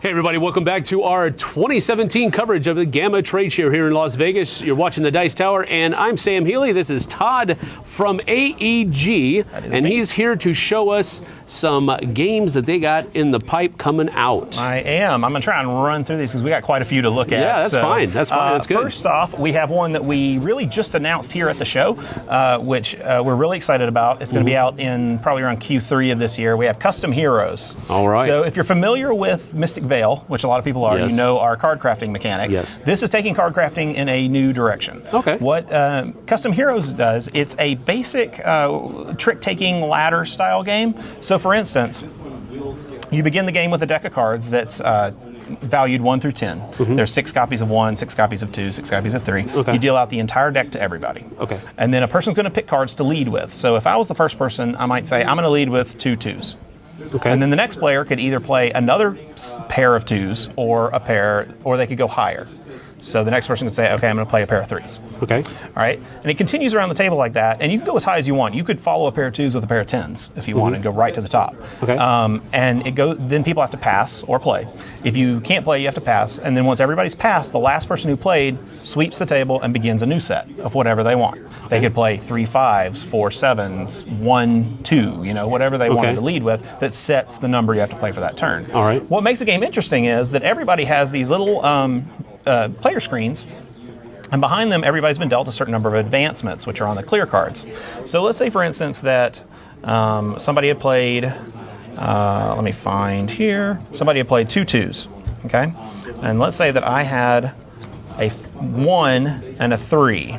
Hey everybody, welcome back to our 2017 coverage of the GAMA trade show here in Las Vegas. You're watching the Dice Tower, and I'm Sam Healey. This is Todd from AEG, and he's here to show us some games that they got in the pipe coming out. I am. I'm going to try and run through these because we got quite a few to look at. Yeah, that's fine. That's fine. That's good. First off, we have one that we really just announced here at the show, which we're really excited about. It's going to be out in probably around Q3 of this year. We have Custom Heroes. All right. So if you're familiar with Mystic Vale, which a lot of people are, Yes. you know our card crafting mechanic. Yes. This is taking card crafting in a new direction. Okay. What Custom Heroes does, it's a basic trick-taking ladder style game. So for instance, you begin the game with a deck of cards that's valued 1 through 10. There's 6 copies of 1, 6 copies of 2, 6 copies of 3. Okay. You deal out the entire deck to everybody. Okay. And then a person's going to pick cards to lead with. So if I was the first person, I might say, I'm going to lead with 2 2s. Okay. And then the next player could either play another pair of 2s or a pair, or they could go higher. So the next person could say, okay, I'm going to play a pair of 3s. Okay. All right. And it continues around the table like that. And you can go as high as you want. You could follow a pair of 2s with a pair of 10s if you want and go right to the top. Okay. And then people have to pass or play. If you can't play, you have to pass. And then once everybody's passed, the last person who played sweeps the table and begins a new set of whatever they want. They could play 3 5s, 4 7s, 1 2, you know, whatever they wanted to lead with that sets the number you have to play for that turn. All right. What makes the game interesting is that everybody has these little player screens, and behind them everybody's been dealt a certain number of advancements which are on the clear cards. So let's say for instance that somebody had played, let me find here, somebody had played 2 2s, okay? And let's say that I had a 1 and a 3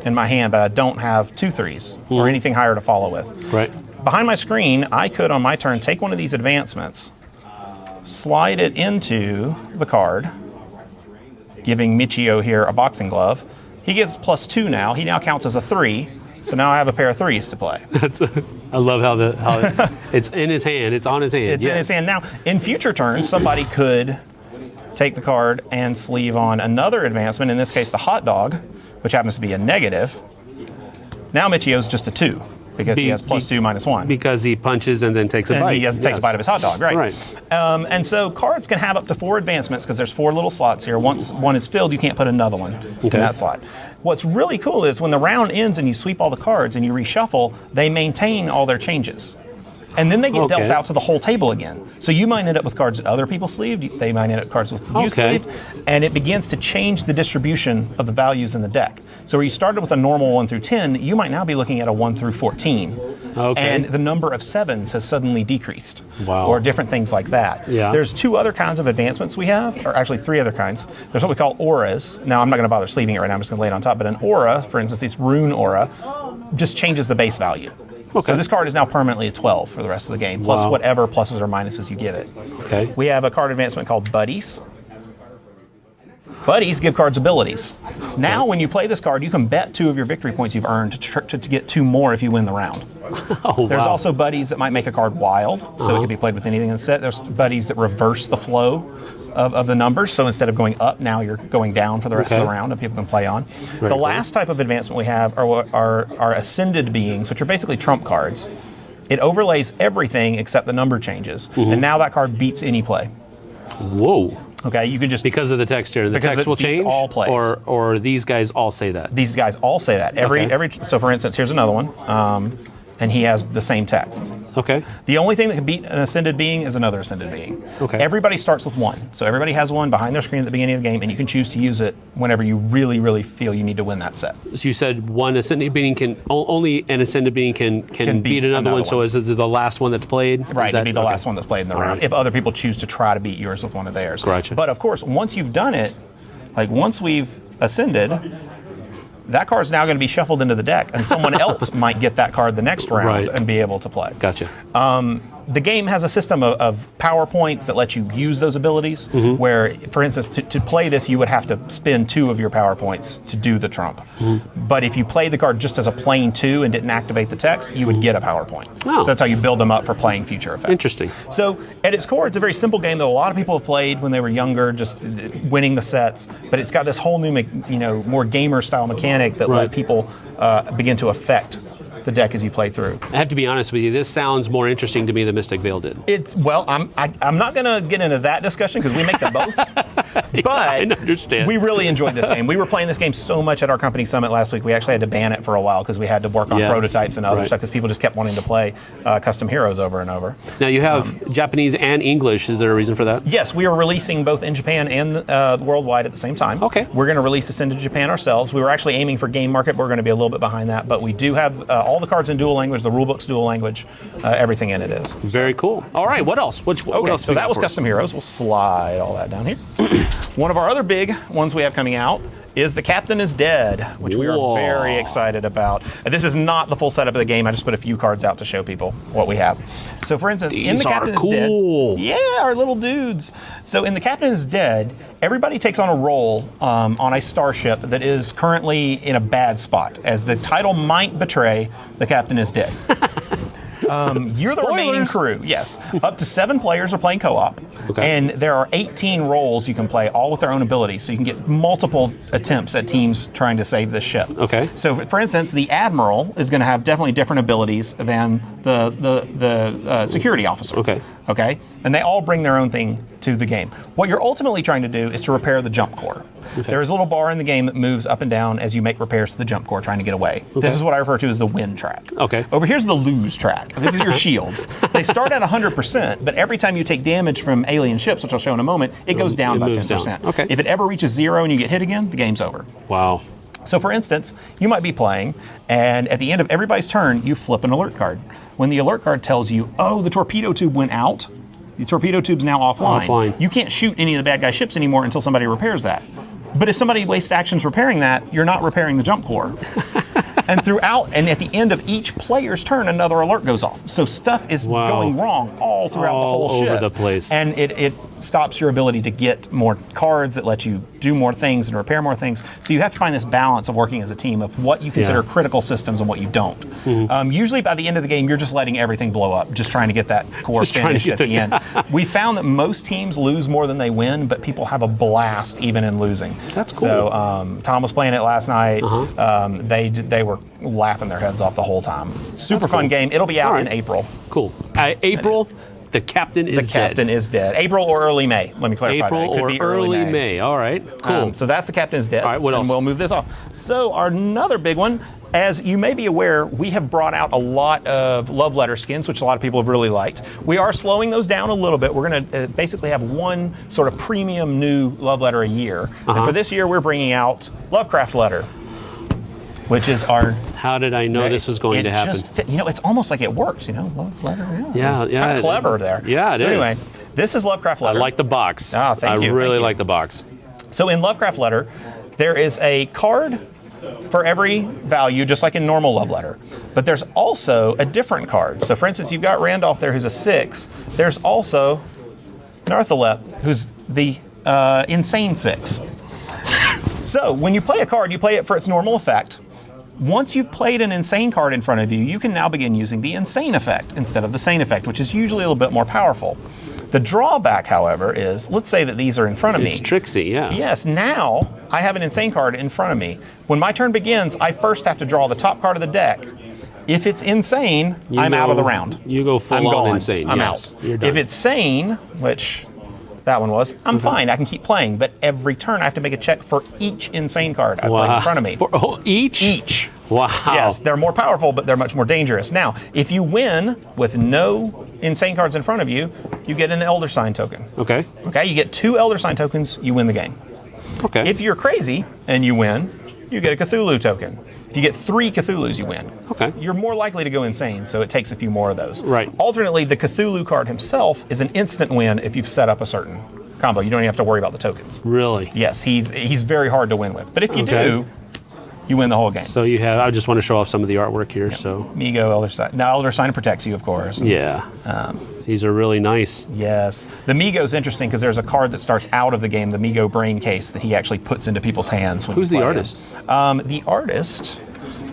in my hand, but I don't have 2 3s or anything higher to follow with. Right. Behind my screen, I could on my turn take one of these advancements, slide it into the card, giving Michio here a boxing glove. He gets +2 now. He now counts as a 3. So now I have a pair of 3s to play. I love how it's in his hand. It's on his hand. It's in his hand. Now, in future turns, somebody could take the card and sleeve on another advancement, in this case the hot dog, which happens to be a negative. Now Michio's just a 2. Because he has +2 -1. Because he punches and then takes a bite. He takes a bite of his hot dog, right? Right. And so cards can have up to 4 advancements because there's 4 little slots here. Once one is filled, you can't put another one in that slot. What's really cool is when the round ends and you sweep all the cards and you reshuffle, they maintain all their changes. And then they get dealt out to the whole table again. So you might end up with cards that other people sleeved. They might end up with cards with you sleeved. And it begins to change the distribution of the values in the deck. So where you started with a normal 1 through 10, you might now be looking at a 1 through 14. And the number of 7s has suddenly decreased. Wow. Or different things like that. Yeah. There's 2 other kinds of advancements we have, or actually 3 other kinds. There's what we call auras. Now I'm not going to bother sleeving it right now, I'm just going to lay it on top. But an aura, for instance, this rune aura, just changes the base value. So this card is now permanently a 12 for the rest of the game, plus whatever pluses or minuses you give it. Okay. We have a card advancement called Buddies. Buddies give cards abilities. Now when you play this card, you can bet 2 of your victory points you've earned to get 2 more if you win the round. There's also buddies that might make a card wild, so it can be played with anything in the set. There's buddies that reverse the flow of the numbers, so instead of going up, now you're going down for the rest of the round and people can play on. The last type of advancement we have are ascended beings, which are basically trump cards. It overlays everything except the number changes, and now that card beats any play. Whoa. Okay, you can just... Because of the text here. The text will change? All plays. Or these guys all say that? These guys all say that. So for instance, here's another one, and he has the same text. Okay. The only thing that can beat an ascended being is another ascended being. Okay. Everybody starts with 1. So everybody has 1 behind their screen at the beginning of the game, and you can choose to use it whenever you really, really feel you need to win that set. So you said one ascended being only an ascended being can beat another one. So is it the last one that's played? Right, it'd be the last one that's played in the round. If other people choose to try to beat yours with one of theirs. Gotcha. But of course, once you've done it, like once we've ascended, that card's now going to be shuffled into the deck, and someone else might get that card the next round and be able to play. Gotcha. The game has a system of PowerPoints that let you use those abilities, where, for instance, to play this, you would have to spend 2 of your PowerPoints to do the trump. But if you played the card just as a plain 2 and didn't activate the text, you would get a PowerPoint. So that's how you build them up for playing future effects. Interesting. So at its core, it's a very simple game that a lot of people have played when they were younger, just winning the sets. But it's got this whole new, more gamer-style mechanic that let people begin to affect the deck as you play through. I have to be honest with you, this sounds more interesting to me than Mystic Vale did. I'm not going to get into that discussion because we make them both. But I understand. We really enjoyed this game. We were playing this game so much at our company summit last week. We actually had to ban it for a while because we had to work on prototypes and other stuff because people just kept wanting to play custom heroes over and over. Now you have Japanese and English. Is there a reason for that? Yes, we are releasing both in Japan and worldwide at the same time. Okay. We're going to release this into Japan ourselves. We were actually aiming for Game Market. We're going to be a little bit behind that, but we do have all the cards in dual language. The rulebook's dual language. Everything in it is. Very cool. All right, what else? What else so that was custom heroes. We'll slide all that down here. One of our other big ones we have coming out is The Captain is Dead, which we are very excited about. This is not the full setup of the game. I just put a few cards out to show people what we have. So for instance, in The Captain is Dead, yeah, our little dudes. So in The Captain is Dead, everybody takes on a role on a starship that is currently in a bad spot, as the title might betray, The Captain is Dead. You're the remaining crew, yes. Up to 7 players are playing co-op, and there are 18 roles you can play, all with their own abilities, so you can get multiple attempts at teams trying to save this ship. Okay. So, for instance, the Admiral is going to have definitely different abilities than the security officer. Okay. Okay? And they all bring their own thing to the game. What you're ultimately trying to do is to repair the jump core. Okay. There is a little bar in the game that moves up and down as you make repairs to the jump core trying to get away. Okay. This is what I refer to as the win track. Okay. Over here's the lose track. This is your shields. They start at 100%, but every time you take damage from alien ships, which I'll show in a moment, it goes down by 10%. Down. Okay. If it ever reaches 0 and you get hit again, the game's over. Wow. So for instance, you might be playing, and at the end of everybody's turn, you flip an alert card. When the alert card tells you, oh, the torpedo tube went out, the torpedo tube's now offline. You can't shoot any of the bad guy ships anymore until somebody repairs that. But if somebody wastes actions repairing that, you're not repairing the jump core. And at the end of each player's turn, another alert goes off. So stuff is going wrong all throughout the whole ship. All over the place. And it stops your ability to get more cards. It lets you do more things and repair more things. So you have to find this balance of working as a team of what you consider critical systems and what you don't. Mm-hmm. Usually by the end of the game, you're just letting everything blow up, just trying to get that core finished at the end. We found that most teams lose more than they win, but people have a blast even in losing. That's cool. So Tom was playing it last night. They were laughing their heads off the whole time. Super fun game. It'll be out in April. Cool. April. The Captain is Dead. The Captain is Dead. April or early May. Let me clarify April that. It could or be early May. All right. Cool. So that's The Captain is Dead. All right, what else? And we'll move this off. So another big one, as you may be aware, we have brought out a lot of Love Letter skins, which a lot of people have really liked. We are slowing those down a little bit. We're going to basically have one sort of premium new Love Letter a year. And for this year, we're bringing out Lovecraft Letter, which is our... How did I know this was going to happen? It's almost like it works, Love Letter. Yeah. Kind of clever there. Yeah, it is. Anyway, this is Lovecraft Letter. I like the box. Oh, thank you. I really like the box. So in Lovecraft Letter, there is a card for every value, just like in normal Love Letter. But there's also a different card. So for instance, you've got Randolph there who's a 6. There's also Narthalep, who's the insane 6. So when you play a card, you play it for its normal effect. Once you've played an insane card in front of you, you can now begin using the insane effect instead of the sane effect, which is usually a little bit more powerful. The drawback, however, is, let's say that these are in front of me. It's tricksy, yeah. Yes, now I have an insane card in front of me. When my turn begins, I first have to draw the top card of the deck. If it's insane, I'm out of the round. You go full on insane. I'm out. You're done. If it's sane, which that one was, I'm fine. I can keep playing. But every turn, I have to make a check for each insane card I play in front of me. Each? Each. Wow. Yes, they're more powerful, but they're much more dangerous. Now, if you win with no insane cards in front of you, you get an Elder Sign token. Okay. Okay, you get 2 Elder Sign tokens, you win the game. Okay. If you're crazy and you win, you get a Cthulhu token. If you get 3 Cthulhus, you win. Okay. You're more likely to go insane, so it takes a few more of those. Right. Alternately, the Cthulhu card himself is an instant win if you've set up a certain combo. You don't even have to worry about the tokens. Really? Yes, he's very hard to win with. But if you do, you win the whole game. So you have, I just want to show off some of the artwork here. So Migo, Elder Sign. Now, Elder Sign protects you, of course. Yeah. These are really nice. Yes. The Migo's interesting because there's a card that starts out of the game, the Migo brain case, that he actually puts into people's hands. When Who's you the play artist? The artist,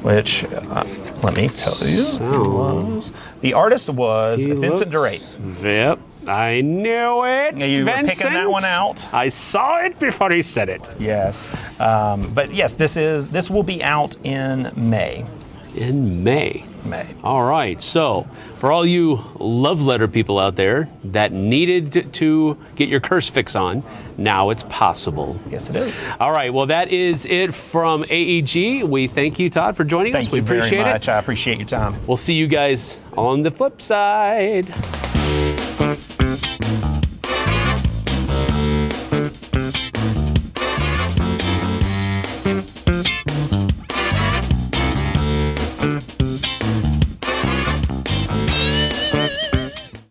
which, let me tell you, the artist was Vincent Durate. Yep. I knew it. You were picking that one out. I saw it before he said it. Yes. But yes, this will be out in May. in May. May. All right. So, for all you love letter people out there that needed to get your curse fix on, now it's possible. Yes, it is. All right. Well, that is it from AEG. We thank you, Todd, for joining us. Thank We you very appreciate much. it. I appreciate your time. We'll see you guys on the flip side.